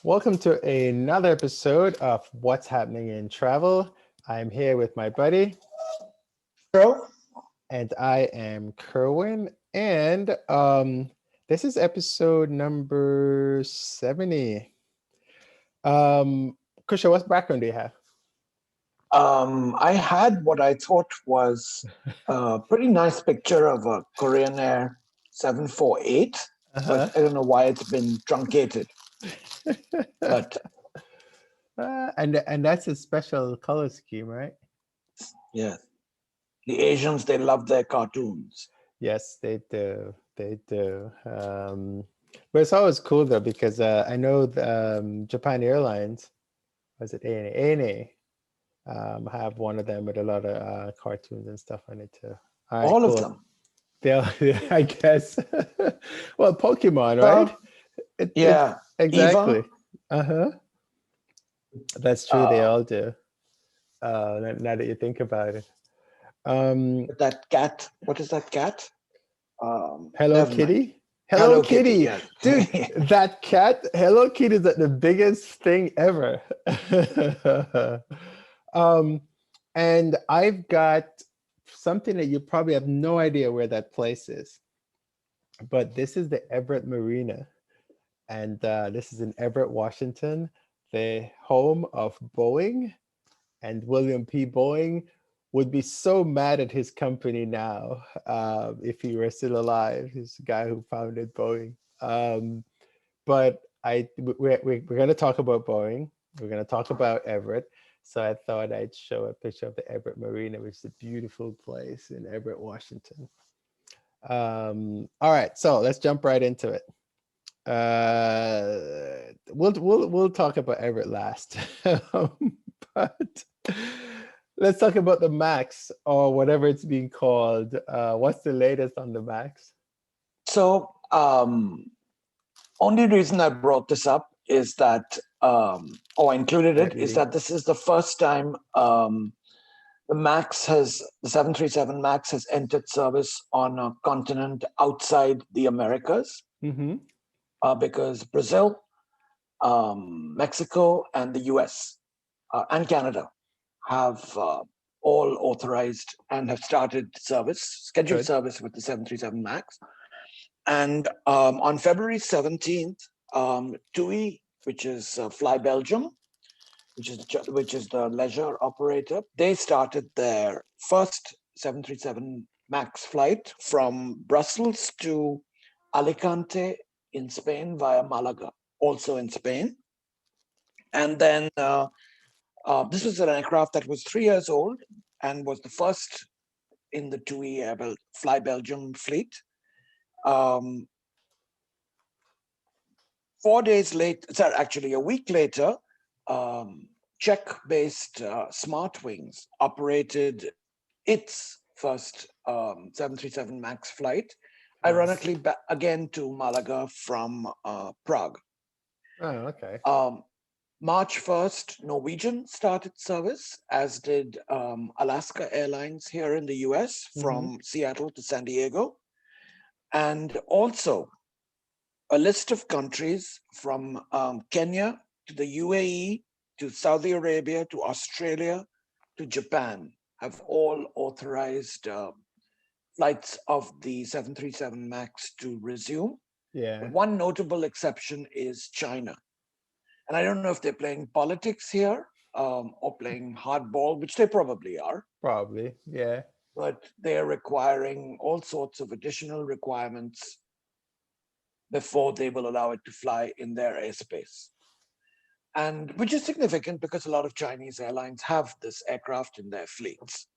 Welcome to another episode of What's Happening in Travel. I'm here with my buddy, Bro, and I am Kerwin. And this is episode number 70. Kusha, what background do you have? I had what I thought was a pretty nice picture of a Korean Air 748, Uh-huh. but I don't know why it's been truncated. But And that's a special color scheme, right? yeah, the Asians, they love their cartoons. Yes, they do. They do. But it's always cool though because I know Japan Airlines, was it ANA? Have one of them with a lot of cartoons and stuff on it too. All right, All of cool. them. They'll, I guess. Well, Pokemon, right? It's Yeah, exactly. Eva, Uh-huh. That's true. They uh, all do. Now that you think about it. Um, that cat. What is that cat? Hello Never mind. Kitty. Hello Hello Kitty, Kitty. yes. Dude, that cat, Hello Kitty is like the biggest thing ever. um, and I've got something that you probably have no idea where that place is, but this is the Everett Marina. And this is in Everett, Washington, the home of Boeing. And William P. Boeing would be so mad at his company now if he were still alive. He's the guy who founded Boeing. But we're going to talk about Boeing. We're going to talk about Everett. So I thought I'd show a picture of the Everett Marina, which is a beautiful place in Everett, Washington. All right, so let's jump right into it. We'll talk about Everett last, but let's talk about the Max or whatever it's being called. What's the latest on the Max? So, only reason I brought this up is that, or I included it, is that this is the first time the 737 Max has entered service on a continent outside the Americas, because Brazil, Mexico, and the US and Canada have all authorized and have started scheduled service with the 737 Max. And on February 17th, TUI, which is Fly Belgium, which is the leisure operator, they started their first 737 Max flight from Brussels to Alicante in Spain via Malaga, also in Spain. And then this was an aircraft that was 3 years old and was the first in the TUI Fly Belgium fleet. 4 days later, sorry, actually a week later, Czech-based Smartwings operated its first 737 MAX flight, ironically again to Malaga from Prague. Oh, okay. March 1st, Norwegian started service, as did Alaska Airlines here in the US from Seattle to San Diego. And also a list of countries from Kenya to the UAE to Saudi Arabia to Australia to Japan have all authorized flights of the 737 MAX to resume. Yeah. One notable exception is China. And I don't know if they're playing politics here or playing hardball, which they probably are. Probably, yeah. But they're requiring all sorts of additional requirements before they will allow it to fly in their airspace. And which is significant because a lot of Chinese airlines have this aircraft in their fleets.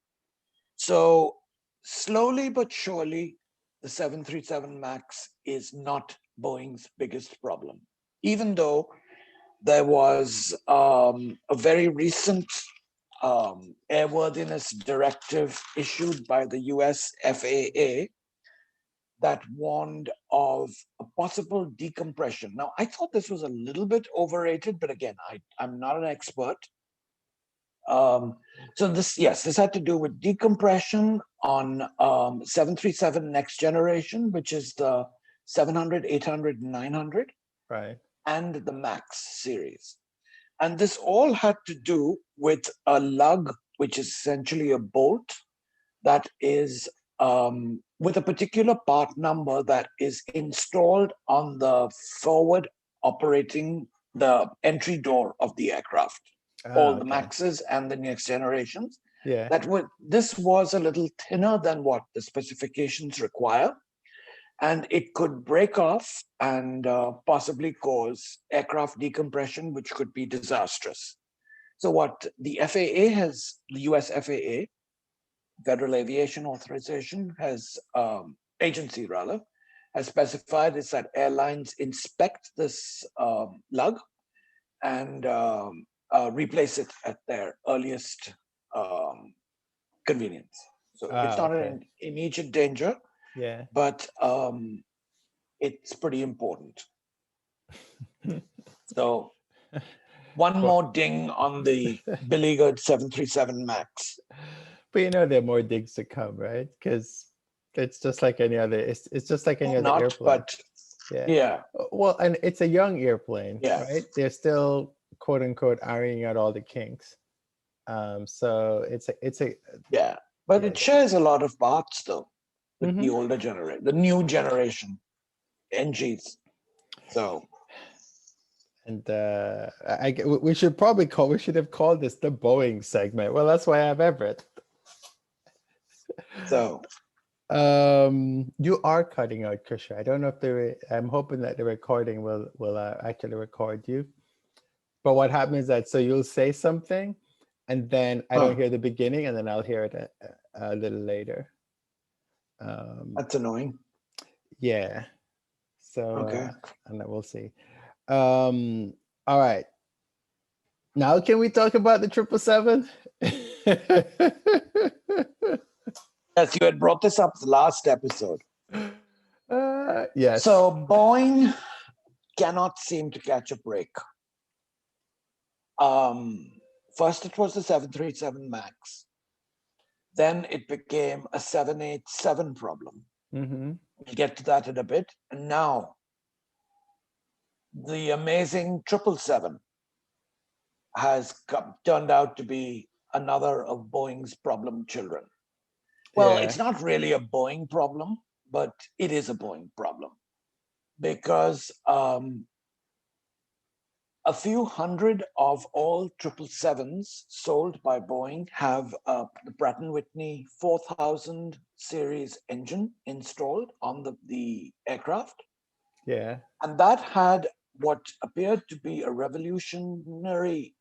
So slowly but surely, the 737 MAX is not Boeing's biggest problem, even though there was a very recent airworthiness directive issued by the US FAA that warned of a possible decompression. Now, I thought this was a little bit overrated, but again, I'm not an expert. So this had to do with decompression on 737 next generation, which is the 700, 800, 900. Right. and the Max series. And this all had to do with a lug, which is essentially a bolt that is with a particular part number that is installed on the forward operating the entry door of the aircraft, all the Maxes and the next generations. Yeah. This was a little thinner than what the specifications require, and it could break off and possibly cause aircraft decompression, which could be disastrous. So what the US FAA, Federal Aviation Authorization, agency rather, has specified is that airlines inspect this lug and replace it at their earliest convenience. So it's not an immediate danger, but it's pretty important. So one more ding on the beleaguered 737 MAX. But you know there are more digs to come, right? Because it's just like any other. It's just like any other airplane. But yeah. Well, and it's a young airplane, right? They're still quote unquote ironing out all the kinks. So it's a but it shares a lot of parts though with the older generation, the new generation NGs. So. And we should have called this the Boeing segment. Well, that's why I have Everett. So, you are cutting out, Krisha. I don't know if I'm hoping that the recording will actually record you. But what happens is that, so you'll say something, and then I don't hear the beginning, and then I'll hear it a little later. That's annoying. Yeah. So, and then we'll see. All right. Now, can we talk about the 777? Yes, you had brought this up the last episode. Yes. So Boeing cannot seem to catch a break. First, it was the 737 MAX. Then it became a 787 problem. We'll get to that in a bit. And now, the amazing 777 has turned out to be another of Boeing's problem children. Well, it's not really a Boeing problem, but it is a Boeing problem because a few hundred of all 777s sold by Boeing have the Pratt & Whitney 4000 series engine installed on the aircraft. Yeah. And that had what appeared to be a revolutionary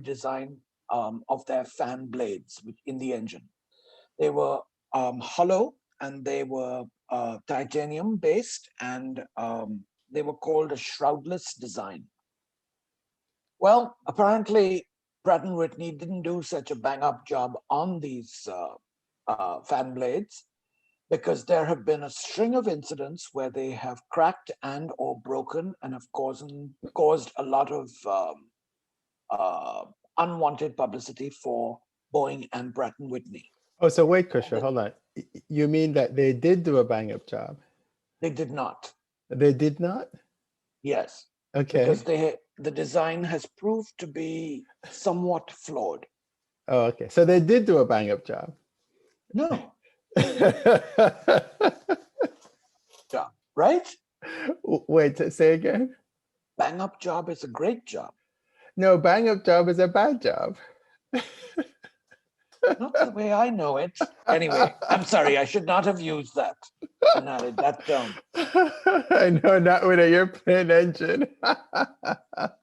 design of their fan blades in the engine. They were hollow and they were titanium based, and they were called a shroudless design. Well, apparently Pratt & Whitney didn't do such a bang-up job on these fan blades, because there have been a string of incidents where they have cracked and or broken and have caused a lot of unwanted publicity for Boeing and Pratt & Whitney. Oh, so wait, Krisha, hold on. You mean that they did do a bang-up job? They did not. They did not? Yes. Okay. Because the design has proved to be somewhat flawed. Oh, okay. So they did do a bang-up job? No. Job, right? Wait, say again? Bang-up job is a great job. No, bang-up job is a bad job. Not the way I know it. Anyway, I'm sorry. I should not have used that and added that term. I know, not with an airplane engine.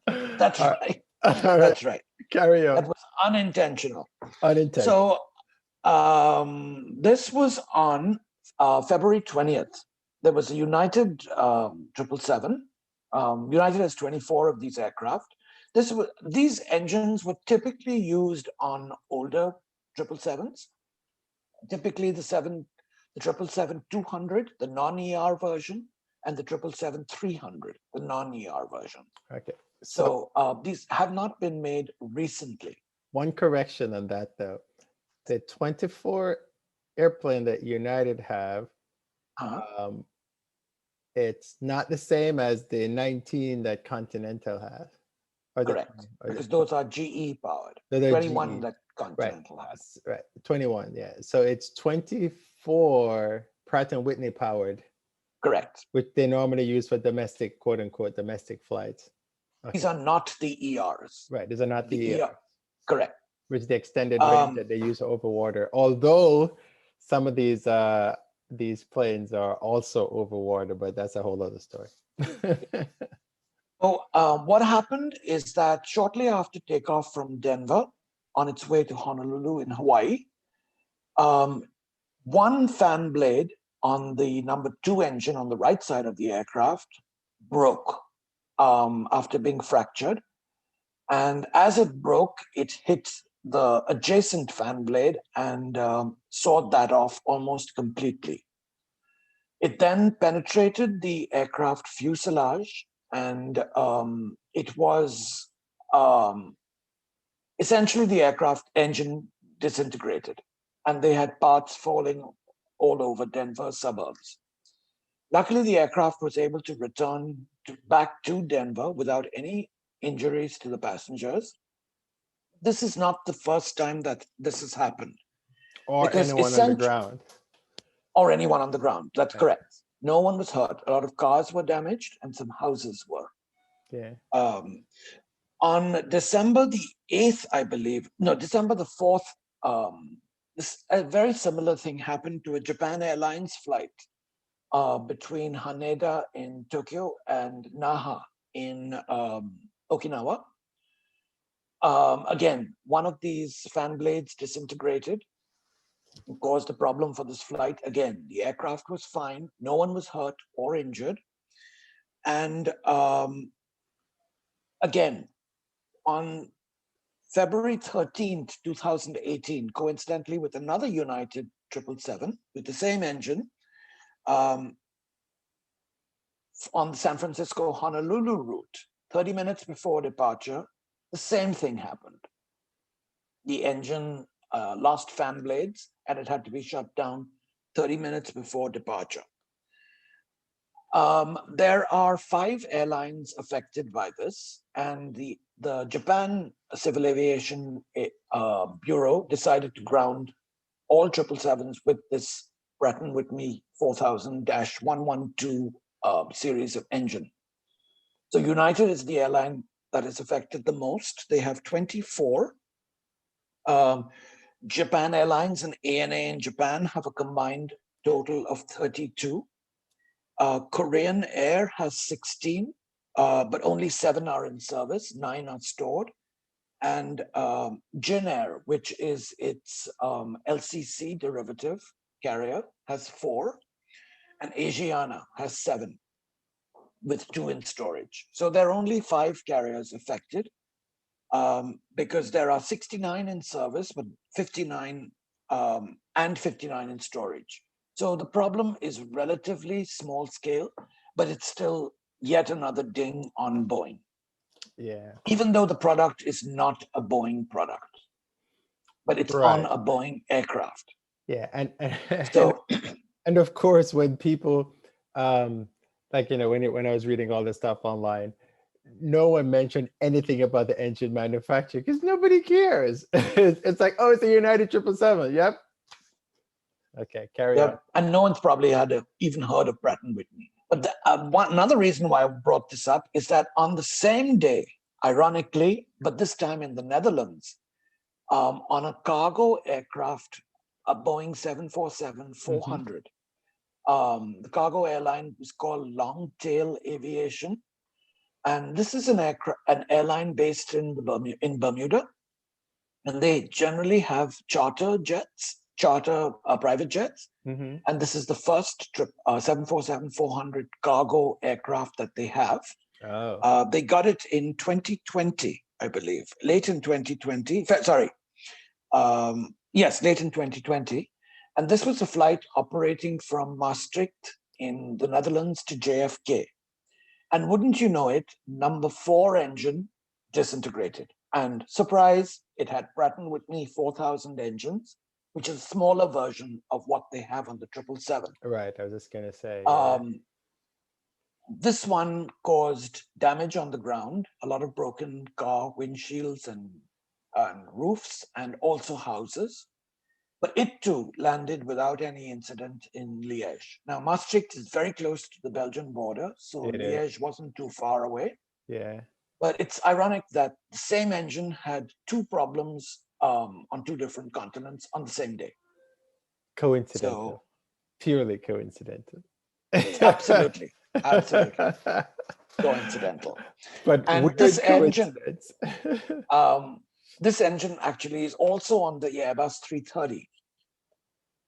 That's right. That's right. Carry on. That was unintentional. Unintentional. So this was on February 20th. There was a United 777. United has 24 of these aircraft. These engines were typically used on older 777s. Typically the 777-200, the non-ER version, and the 777-300, the non-ER version. Okay. So these have not been made recently. One correction on that, though. The 24 airplane that United have, it's not the same as the 19 that Continental has. Or the Correct, 20, or because those are GE powered. no, they're 21 GE. that Right. Continental has. Right. 21. Yeah. So it's 24 Pratt and Whitney powered, Correct. which they normally use for domestic, quote unquote, domestic flights. These Okay. are not the ERs. Right. These are not the ER. Correct. which is the extended range that they use over water. Although some of these planes are also over water, but that's a whole other story. So what happened is that shortly after takeoff from Denver on its way to Honolulu in Hawaii, one fan blade on the number 2 engine on the right side of the aircraft broke after being fractured. And as it broke, it hit the adjacent fan blade and sawed that off almost completely. It then penetrated the aircraft fuselage, and it was essentially the aircraft engine disintegrated, and they had parts falling all over Denver suburbs. Luckily, the aircraft was able to return back to Denver without any injuries to the passengers. This is not the first time that this has happened. Or anyone on the ground. Or anyone on the ground. That's correct. No one was hurt. A lot of cars were damaged and some houses were. Yeah. On December the 8th, I believe, no, December the 4th, a very similar thing happened to a Japan Airlines flight between Haneda in Tokyo and Naha in Okinawa. Again, one of these fan blades disintegrated, caused a problem for this flight. Again, the aircraft was fine. No one was hurt or injured. And again, on February 13th, 2018, coincidentally with another United 777 with the same engine, on the San Francisco-Honolulu route, 30 minutes before departure, the same thing happened. The engine lost fan blades and it had to be shut down 30 minutes before departure. There are 5 airlines affected by this, and the Japan Civil Aviation Bureau decided to ground all 777s with this Pratt & Whitney 4000-112 series of engine. So United is the airline that is affected the most. They have 24. Japan Airlines and ANA in Japan have a combined total of 32. Korean Air has 16, but only 7 are in service, 9 are stored. And Jin Air, which is its LCC derivative carrier, has 4. And Asiana has 7, with 2 in storage. So there are only 5 carriers affected because there are 69 in service, but 59 and 59 in storage. So the problem is relatively small scale, but it's still yet another ding on Boeing. Yeah. Even though the product is not a Boeing product, but it's on a Boeing aircraft. Yeah, and of course, when people like when I was reading all this stuff online, no one mentioned anything about the engine manufacturer because nobody cares. It's like, oh, it's a United 777. Yep. Okay, carry on. And no one's probably even heard of Pratt & Whitney. But another reason why I brought this up is that on the same day, ironically, but this time in the Netherlands, on a cargo aircraft, a Boeing 747-400, the cargo airline is called Long Tail Aviation. And this is an airline based in Bermuda. And they generally have charter private jets. Mm-hmm. And this is the first 747-400 cargo aircraft that they have. Oh. They got it in 2020, I believe, late in 2020. Sorry. Yes, late in 2020. And this was a flight operating from Maastricht in the Netherlands to JFK. And wouldn't you know it, number 4 engine disintegrated. And surprise, it had Pratt & Whitney 4000 engines, which is a smaller version of what they have on the 777. Right, I was just going to say. This one caused damage on the ground, a lot of broken car windshields and roofs, and also houses. But it too landed without any incident in Liège. Now, Maastricht is very close to the Belgian border, so It is. Liège wasn't too far away. Yeah. But it's ironic that the same engine had two problems on two different continents on the same day. Coincidental. So, Purely coincidental. absolutely, absolutely coincidental. But And weird this engine, coincidence. this engine actually is also on the Airbus 330.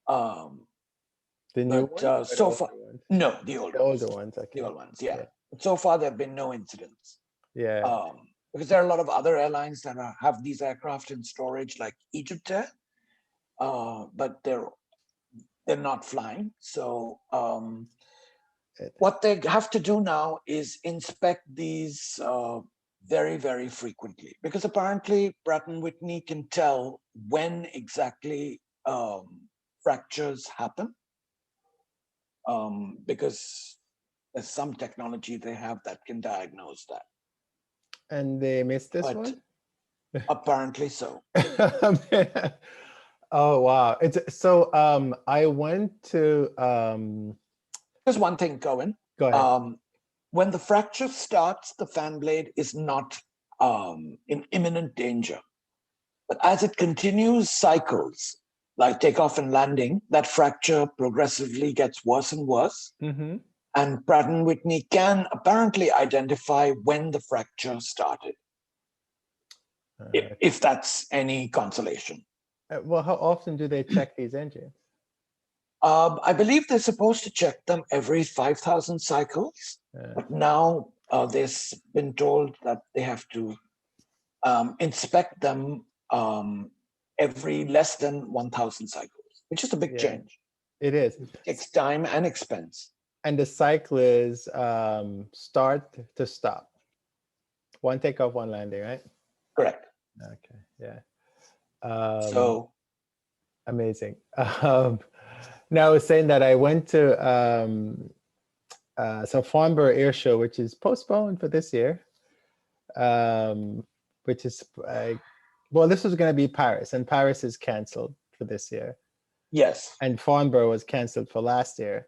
The new But one? Or the so older far, ones? no, the old The ones. older ones, okay. The old ones, yeah. Yeah. But so far, there have been no incidents. Yeah. Because there are a lot of other airlines that have these aircraft in storage, like Egypt Air, but they're not flying. So what they have to do now is inspect these very, very frequently, because apparently Pratt& Whitney can tell when exactly fractures happen, because there's some technology they have that can diagnose that. And they missed this But one? apparently so. Oh wow. It's so I went to There's one thing, Cohen. go ahead. When the fracture starts, the fan blade is not in imminent danger. But as it continues cycles, like takeoff and landing, that fracture progressively gets worse and worse. Mm-hmm. And Pratt& Whitney can apparently identify when the fracture started, if that's any consolation. Well, how often do they check these engines? I believe they're supposed to check them every 5,000 cycles, but now they've been told that they have to inspect them every less than 1,000 cycles, which is a big change. It is. It takes time and expense. And the cycle is start to stop. One takeoff, one landing, right? Correct. Okay, yeah. So amazing. Now I was saying that I went to some Farnborough Air Show, which is postponed for this year. Which is well, this was going to be Paris, and Paris is canceled for this year. Yes. And Farnborough was canceled for last year.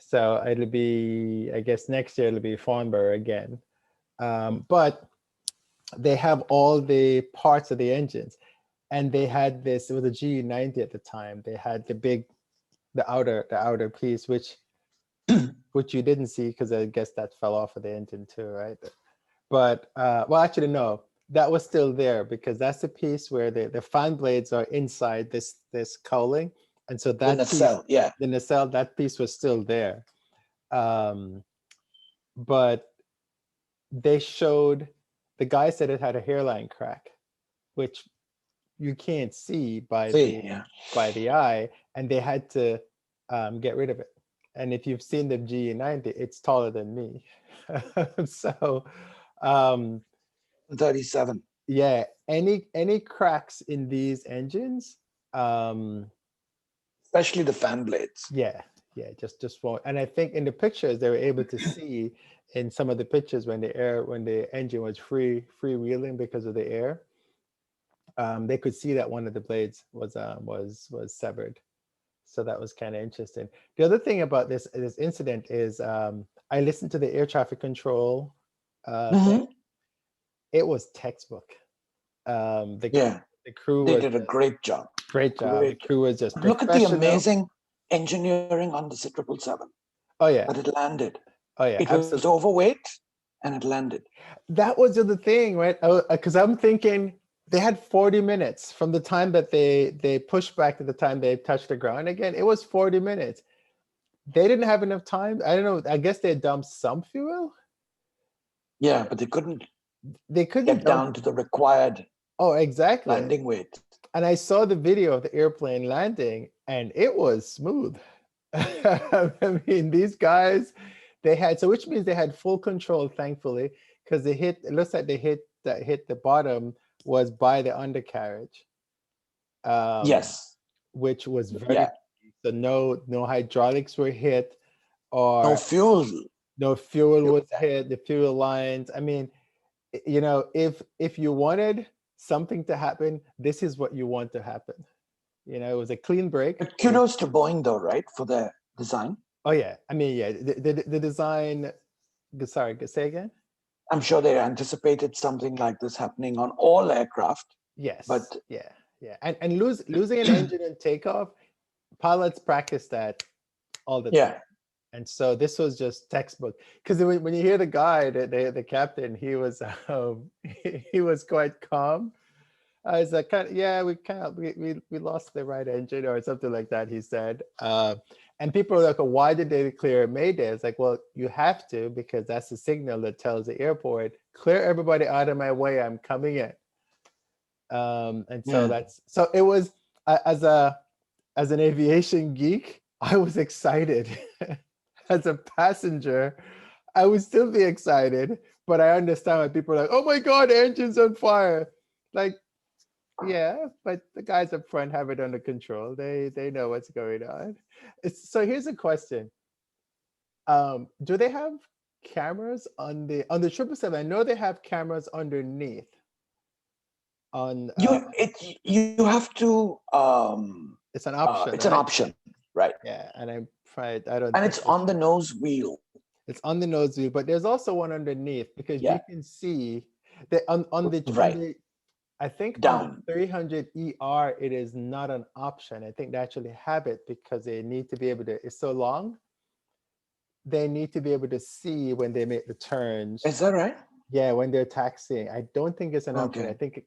So it'll be, I guess next year it'll be Farnborough again. But they have all the parts of the engines. And they had this, it was a GE90 at the time. They had the outer piece, which you didn't see because I guess that fell off of the engine too, right? But well, actually no, that was still there because that's the piece where the fan blades are inside this cowling, and so that nacelle, piece, the nacelle, that piece was still there. But they showed, the guy said it had a hairline crack, which you can't see by the eye, and they had to get rid of it. And if you've seen the GE90, it's taller than me. So 37. Yeah, any cracks in these engines, especially the fan blades. Yeah, just won't. And I think in the pictures they were able to see in some of the pictures when the engine was freewheeling because of the air, they could see that one of the blades was severed. So that was kind of interesting. The other thing about this incident is I listened to the air traffic control thing. It was textbook. The crew did a great job. Great job. The crew was just look at the amazing engineering on the C777. Oh yeah. But it landed. Oh yeah. It was overweight and it landed. That was the other thing, right? Because I'm thinking they had 40 minutes from the time that they pushed back to the time they touched the ground again. It was 40 minutes. They didn't have enough time. I don't know. I guess they dumped some fuel. Yeah, but they couldn't get down to the required exactly landing weight. And I saw the video of the airplane landing and it was smooth. I mean, these guys, they had, so which means they had full control, thankfully, because it looks like they hit the bottom was by the undercarriage. Yes. Which was very, so no hydraulics were hit, or no fuel No fuel was hit, the fuel lines. I mean, you know, if you wanted something to happen, this is what you want to happen. You know, it was a clean break. But kudos to Boeing, though, right, for their design. Oh yeah, I mean, yeah, the design. Sorry, say again. I'm sure they anticipated something like this happening on all aircraft. Yes. But yeah, and losing an engine in takeoff, pilots practice that all the time. yeah, And so this was just textbook. Because when you hear the guy, the captain, he was he was quite calm. I was like, we lost the right engine or something like that. He said, and people are like, well, why did they declare Mayday? It's like, well, you have to, because that's the signal that tells the airport, clear everybody out of my way. I'm coming in. And so so it was as an aviation geek, I was excited. As a passenger, I would still be excited, but I understand why people are like, oh my God, engine's on fire. Like, yeah, but the guys up front have it under control. They know what's going on. So here's a question. Do they have cameras on the 777? I know they have cameras underneath. On you have to. It's an option. It's an option, right? Yeah, and I'm afraid I don't. And it's on the nose wheel. It's on the nose wheel, but there's also one underneath, because you can see that on the right. I think Down. on the 300 ER, it is not an option. I think they actually have it because they need to be able to. It's so long. They need to be able to see when they make the turns. Is that right? Yeah, when they're taxiing. I don't think it's an option. Okay. I think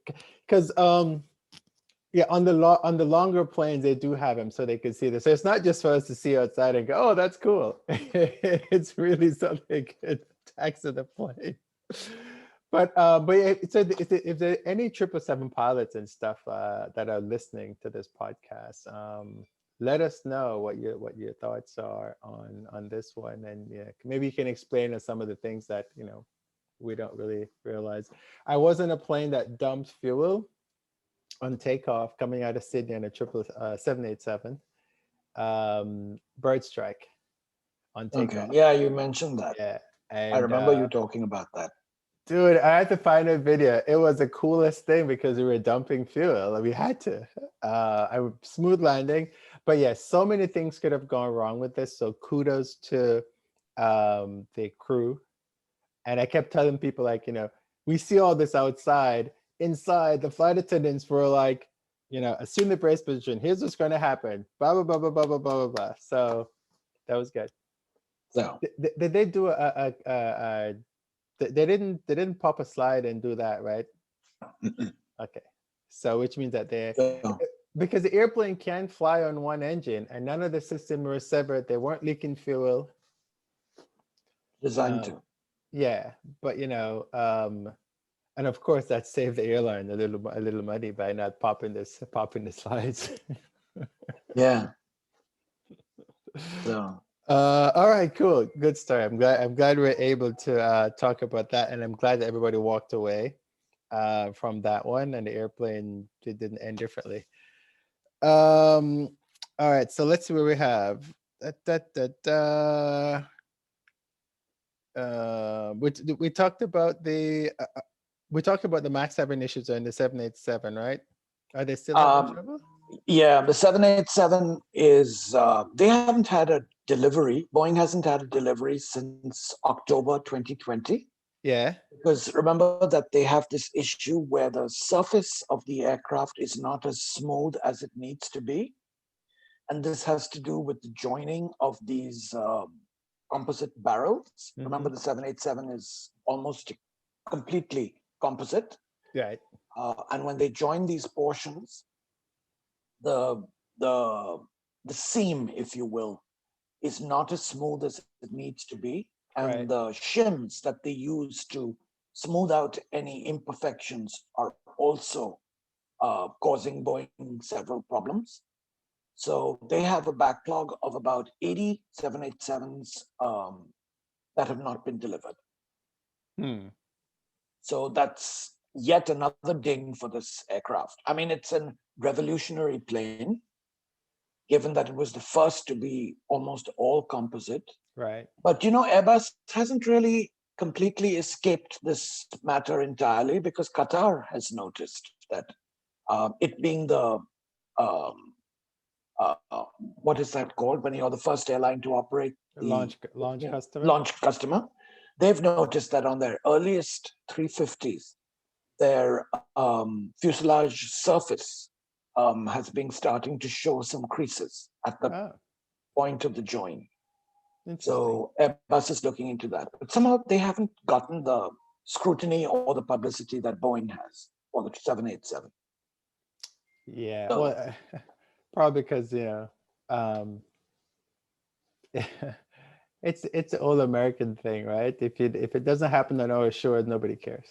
because yeah, on the longer planes they do have them so they can see this. So it's not just for us to see outside and go, oh, that's cool. It's really so they can taxi the plane. But yeah, so if there are any 777 pilots and stuff that are listening to this podcast, let us know what your thoughts are on this one, and yeah, maybe you can explain us some of the things that we don't really realize. I was in a plane that dumped fuel on takeoff coming out of Sydney on a 787 bird strike on takeoff. Okay. Yeah, you mentioned that. Yeah, and I remember you talking about that. Dude, I had to find a video. It was the coolest thing because we were dumping fuel. We had to. Smooth landing, but yeah, so many things could have gone wrong with this. So kudos to the crew. And I kept telling people, like, we see all this outside. Inside, the flight attendants were like, assume the brace position. Here's what's going to happen. Blah blah blah blah blah blah blah blah. So that was good. So did they do they didn't pop a slide and do that, right? Okay, so which means that because the airplane can fly on one engine and none of the systems were severed, they weren't leaking fuel. Designed to. Yeah, but and of course that saved the airline a little money by not popping the slides. Yeah. So. All right, cool, good story. I'm glad we're able to talk about that, and I'm glad that everybody walked away from that one, and the airplane didn't end differently. All right, so let's see where we have. We talked about the max having issues on the 787, right? Are they still having trouble? Yeah, the 787 is they haven't had a delivery. Boeing hasn't had a delivery since October 2020. Yeah. Because remember that they have this issue where the surface of the aircraft is not as smooth as it needs to be. And this has to do with the joining of these composite barrels. Mm-hmm. Remember, the 787 is almost completely composite. Right. And when they join these portions, the seam, if you will, is not as smooth as it needs to be. And the shims that they use to smooth out any imperfections are also causing Boeing several problems. So they have a backlog of about 80 787s that have not been delivered. So that's yet another ding for this aircraft. I mean, it's a revolutionary plane, given that it was the first to be almost all composite. Right. But Airbus hasn't really completely escaped this matter entirely, because Qatar has noticed that it being the um, what is that called when you're the first airline to operate the Launch customer. launch customer, they've noticed that on their earliest 350s, their fuselage surface has been starting to show some creases at the Oh, point of the join. interesting. So Airbus is looking into that, but somehow they haven't gotten the scrutiny or the publicity that Boeing has for the 787. Yeah. So Well, probably because um, it's an all American thing, right? If it doesn't happen on our shore, nobody cares.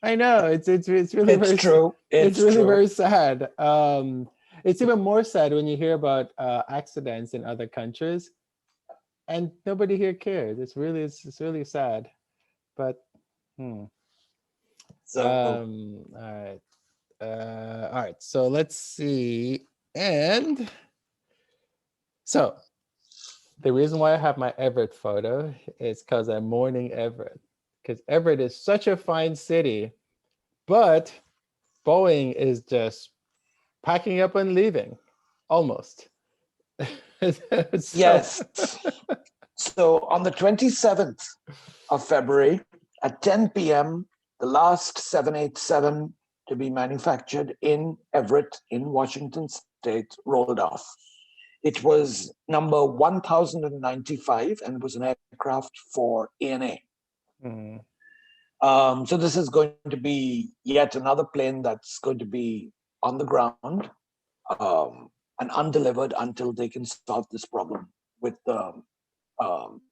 I know it's really it's very true. it's It's really true. very sad. It's even more sad when you hear about accidents in other countries and nobody here cares. It's really sad. But hmm. So All right. All right. So let's see. And so the reason why I have my Everett photo is because I'm mourning Everett. Because Everett is such a fine city, but Boeing is just packing up and leaving, almost. So yes. So on the 27th of February at 10 p.m., the last 787 to be manufactured in Everett in Washington State rolled off. It was number 1095, and it was an aircraft for ANA. mm, So this is going to be yet another plane that's going to be on the ground and undelivered until they can solve this problem with the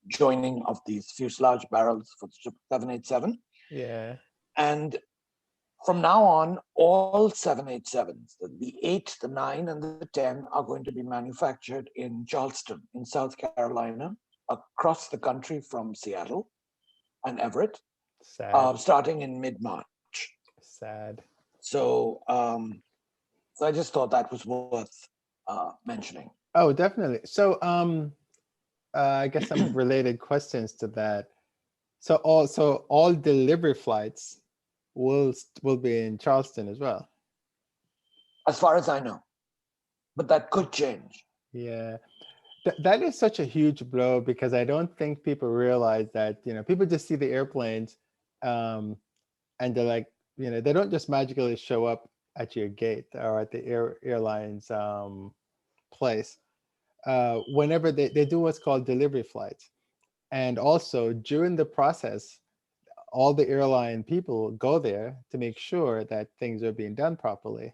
joining of these fuselage barrels for the 787. yeah. And from now on, all 787s, the 8, the 9, and the 10, are going to be manufactured in Charleston, in South Carolina, across the country from Seattle and Everett, Sad. starting in mid-March. Sad. So I just thought that was worth mentioning. Oh, definitely. So I guess some related questions to that. So all delivery flights will be in Charleston as well. As far as I know, but that could change. Yeah. That is such a huge blow because I don't think people realize that, people just see the airplanes um, and they're like, they don't just magically show up at your gate or at the airline's place. Whenever they do what's called delivery flights. And also during the process, all the airline people go there to make sure that things are being done properly.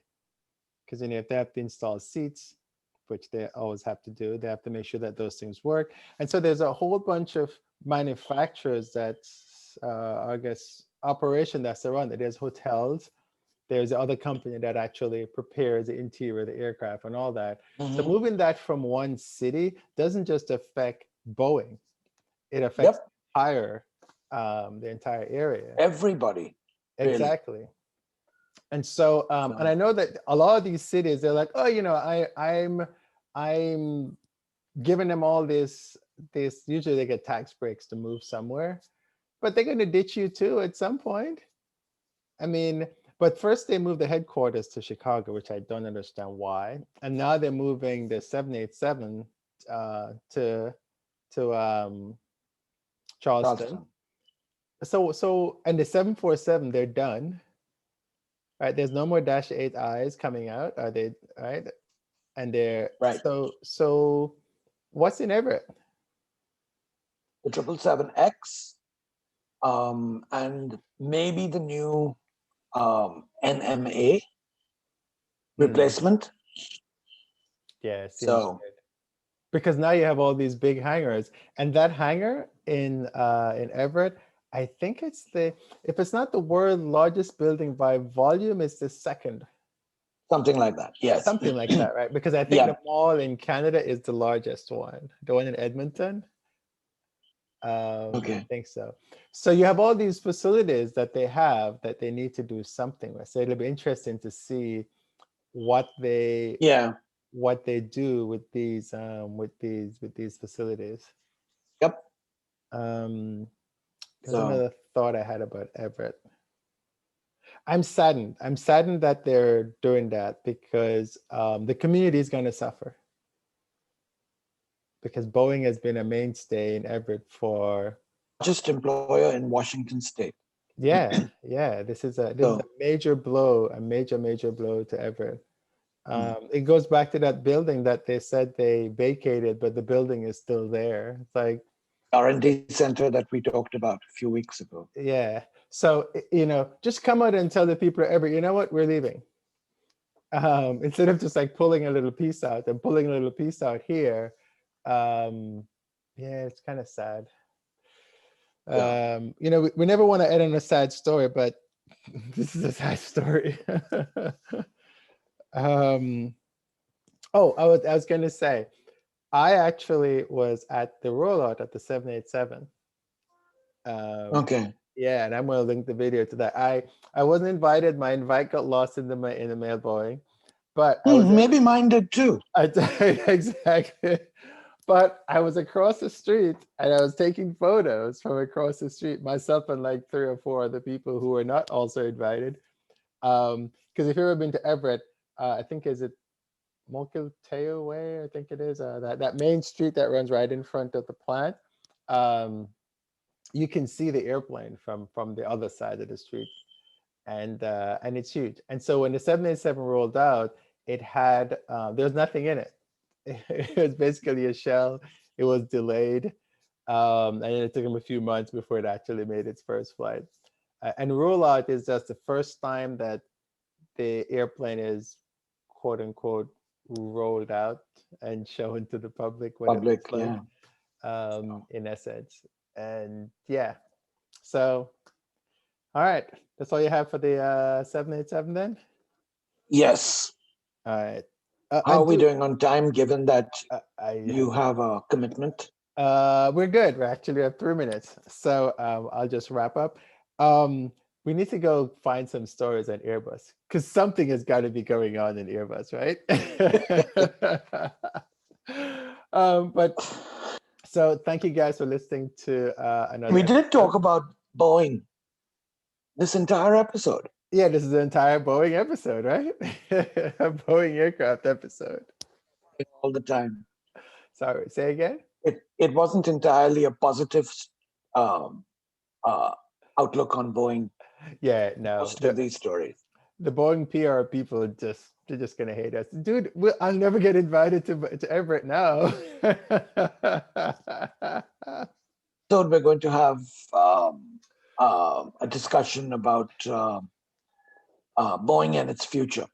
Because if they have to install seats, which they always have to do, they have to make sure that those things work. And so there's a whole bunch of manufacturers that's, I guess, operation that's around it. There's hotels. There's the other company that actually prepares the interior of the aircraft and all that. So Mm-hmm. moving that from one city doesn't just affect Boeing; it affects Yep, the entire area. everybody, really. Exactly. And so, and I So, know that a lot of these cities, they're like, oh, I'm giving them all this. Usually, they get tax breaks to move somewhere, but they're going to ditch you too at some point. I mean, but first they moved the headquarters to Chicago, which I don't understand why, and now they're moving the 787 to Charleston. Charleston. So and the 747, they're done. Right, there's no more Dash 8Is coming out. Are they right? And they're Right. so what's in Everett? The 777X, and maybe the new NMA Hmm. replacement. Yeah, it seems So weird. Because now you have all these big hangars, and that hangar in Everett, I think it's if it's not the world's largest building by volume, it's the second. something like that. Yes. Something like that, right? Because I think Yeah. the mall in Canada is the largest one, the one in Edmonton. I Okay. think so. So you have all these facilities that they have that they need to do something with. So it'll be interesting to see what they Yeah. what they do with these facilities. Yep. There's So another thought I had about Everett. I'm saddened. I'm saddened that they're doing that because the community is going to suffer, because Boeing has been a mainstay in Everett for largest employer in Washington State. yeah. This is a So major blow, a major blow to Everett. mm, It goes back to that building that they said they vacated, but the building is still there. It's like R&D center that we talked about a few weeks ago. yeah. So just come out and tell the people of Everett, you know what, we're leaving. Instead of just like pulling a little piece out and pulling a little piece out here. Yeah, it's kind of sad. Yeah. We never want to end on a sad story, but this is a sad story. Oh, I was going to say, I actually was at the rollout at the 787. Okay. Yeah, and I'm going to link the video to that. I wasn't invited. My invite got lost in the mail, Boeing, but I was Maybe mine did too. exactly. But I was across the street and I was taking photos from across the street, myself and like 3 or 4 other people who were not also invited. Because if you've ever been to Everett, I think is it Mokilteo Way? I think it is that main street that runs right in front of the plant. You can see the airplane from the other side of the street, and it's huge. And so when the 787 rolled out, it had there's nothing in it. It was basically a shell. It was delayed, and it took them a few months before it actually made its first flight. And rollout is just the first time that the airplane is quote unquote rolled out and shown to the public what it Public, looks like, yeah. in essence. And yeah, so all right, that's all you have for the 787 then. Yes. All right. How are we doing on time, given that I you have a commitment? we're good. We actually have 3 minutes, so I'll just wrap up. We need to go find some stories on Airbus because something has got to be going on in Airbus, right? But so thank you guys for listening to another. We did episode. talk about Boeing this entire episode. Yeah, this is the entire Boeing episode, right? A Boeing aircraft episode. All the time. Sorry, say again. It wasn't entirely a positive um, outlook on Boeing. Yeah, no. Most of these stories. The Boeing PR people they're just gonna hate us, dude. I'll never get invited to Everett now. So we're going to have a discussion about Boeing and its future.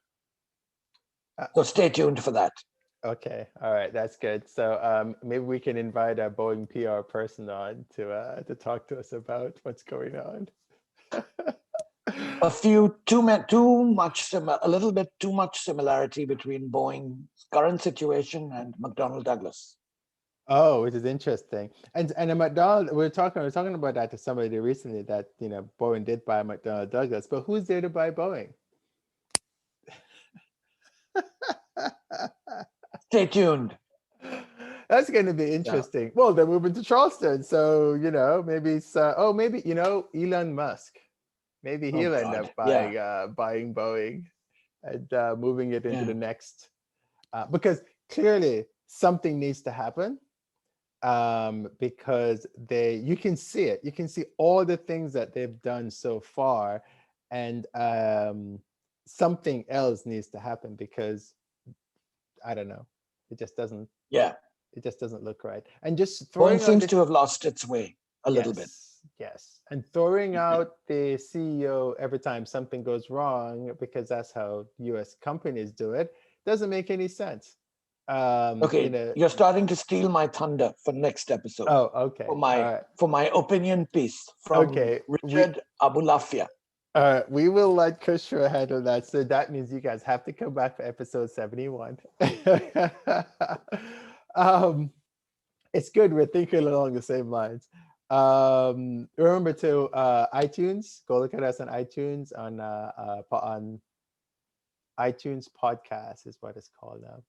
So stay tuned for that. Okay, all right, that's good. So maybe we can invite a Boeing PR person on to talk to us about what's going on. A little bit too much similarity between Boeing's current situation and McDonnell Douglas. Oh, which is interesting. And a McDonnell, we were talking about that to somebody recently, that Boeing did buy McDonnell Douglas, but who's there to buy Boeing? Stay tuned. That's going to be interesting. Yeah. Well, they're moving to Charleston, so maybe Elon Musk. Maybe he'll end up buying Boeing and moving it into the next, because clearly something needs to happen, because you can see it. You can see all the things that they've done so far, and something else needs to happen, because I don't know, it just doesn't. Yeah, it just doesn't look right. And just Boeing seems to have lost its way a little bit. Yes, and throwing out the CEO every time something goes wrong, because that's how U.S. companies do it, doesn't make any sense. Okay, you're starting to steal my thunder for next episode. Oh, okay. For my opinion piece from Richard Abulafia. We will let Kushra handle that. So that means you guys have to come back for episode 71. It's good. We're thinking along the same lines. Remember to iTunes. Go look at us on iTunes, on iTunes podcast is what it's called now.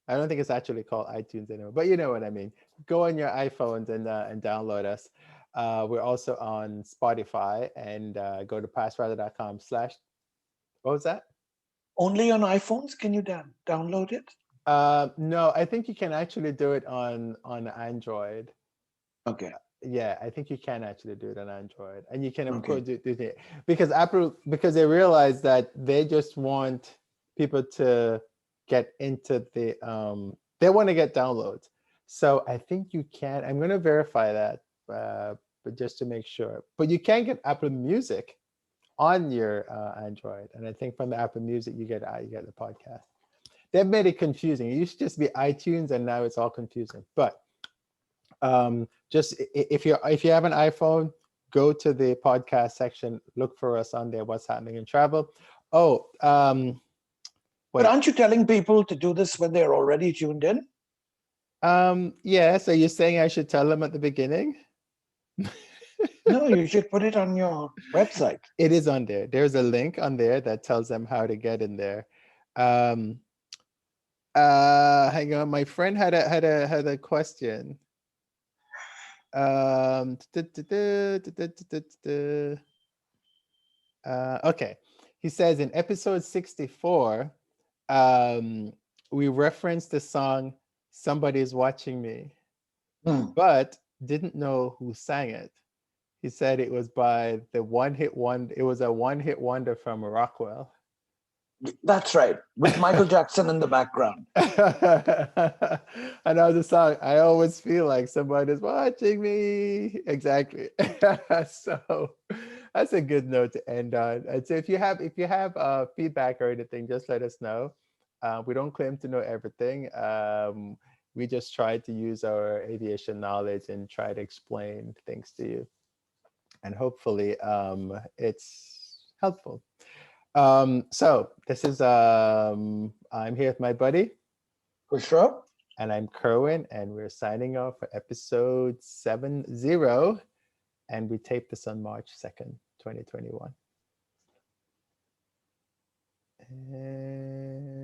I don't think it's actually called iTunes anymore, but you know what I mean. Go on your iPhones and download us. We're also on Spotify, and go to passwriter.com slash, what was that? Only on iPhones can you download it? No, I think you can actually do it on Android. Okay. Yeah, I think you can actually do it on Android, and you can of Okay. course do it because Apple, because they realize that they just want people to get into the they want to get downloads. So I think you can. I'm going to verify that, but just to make sure. But you can get Apple Music on your Android, and I think from the Apple Music you get the podcast. They've made it confusing. It used to just be iTunes, and now it's all confusing. But just if you have an iPhone, go to the podcast section, look for us on there. What's happening in travel? Oh, But wait. aren't you telling people to do this when they're already tuned in? Yeah. So you're saying I should tell them at the beginning? No, you should put it on your website. It is on there. There's a link on there that tells them how to get in there. Um, Hang on. My friend had a question. Okay. He says in episode 64, we referenced the song Somebody's Watching Me, but didn't know who sang it. He said it was by the one hit one. It was a one hit wonder from Rockwell. That's right, with Michael Jackson in the background. I know the song. I always feel like somebody's watching me. Exactly. So that's a good note to end on. And so if you have feedback or anything, just let us know. We don't claim to know everything. We just try to use our aviation knowledge and try to explain things to you, and hopefully it's helpful. So this is I'm here with my buddy Kushro? and I'm Kerwin, and we're signing off for episode 70, and we taped this on March 2nd, 2021. And